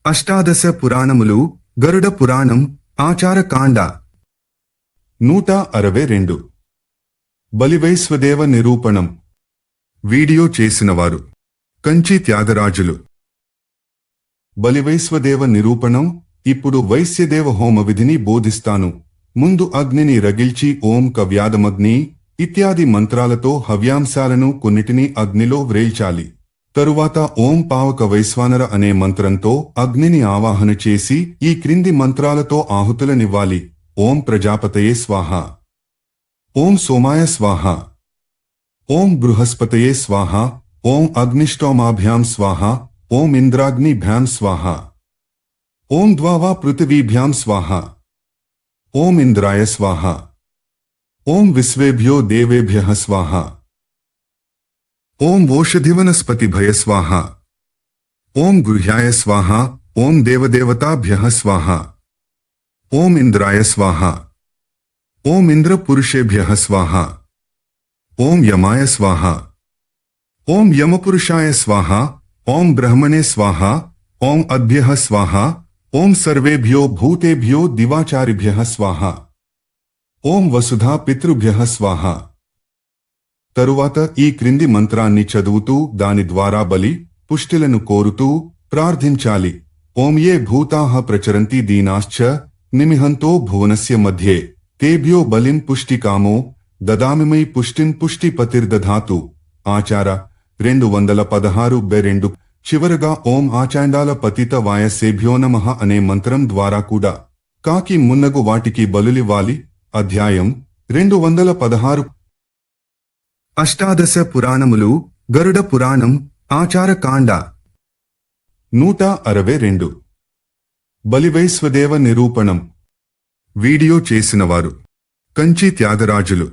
అష్టాదశ పురాణములు గరుడ పురాణం ఆచారకాండ 162 బలివైశ్వదేవ నిరూపణం. వీడియో చేసినవారు కంచి త్యాగరాజులు. బలివైశ్వదేవ నిరూపణం. ఇప్పుడు వైశ్యదేవ హోమ విధిని బోధిస్తాను. ముందు అగ్నిని రగిల్చి ఓం కవ్యాదమగ్ని ఇత్యాది మంత్రాలతో హవ్యాంశాలను కొన్నిటిని అగ్నిలో వ్రేల్చాలి. తరువాత ఓం పావక వైశ్వానర అనే మంత్రంతో అగ్నిని ఆవాహన చేసి ఈ క్రింది మంత్రాలతో ఆహుతులనివ్వాలి. ఓం ప్రజాపతయే స్వాహ, ఓం సోమాయ స్వాహ, ఓం బృహస్పతయే స్వాహ, ఓం అగ్నిష్టోమాభ్యాం స్వాహ, ఓం ఇంద్రాగ్నిభ్యాం స్వాహ, ఓం ద్వావా పృథివీభ్యాం స్వాహ, ఓం ఇంద్రాయ స్వాహ, ఓం విశ్వేభ్యో దేవేభ్యః స్వాహ, ఓం ఓషధివనస్పతిభయ స్వాహ, ఓం గృహ్యాయ స్వాహ, ఓం దేవదేవతాభ్యః స్వాహ, ఓం ఇంద్రాయ స్వాహ, ఓం ఇంద్రపురుషేభ్యః స్వాహ, ఓం యమాయ స్వాహ, ఓం యమపురుషాయ స్వాహ, ఓం బ్రహ్మణే స్వాహ, ఓం అద్భ్యః స్వాహ, ఓం సర్వేభ్యో భూతేభ్యో దివాచారిభ్యః స్వాహ, ఓం వసుధా పితృభ్యః స్వాహ. తరువాత ఈ క్రింది మంత్రాన్ని చదువుతూ దాని ద్వారా బలి పుష్టిలను కోరుతూ ప్రార్థించాలి. ఓం ఏ భూతాః ప్రచరంతి దీనాశ్చ నిమిహంతో భువనస్య మధ్యే తేభ్యో బలిం పుష్టికామో దదామిమై పుష్టిం పుష్టిపతిర్దధాతు. ఆచార 216-2. చివరగా ఓం ఆచాండాల పతిత వాయసేభ్యో నమః అనే మంత్రం ద్వారా కూడా కాకి మున్నగు వాటికి బలులివ్వాలి. అధ్యాయం 216. అష్టాదశ పురాణములు గరుడ పురాణం ఆచారకాండ 162 బలివైశ్వదేవ నిరూపణం. వీడియో చేసినవారు కంచి త్యాగరాజులు.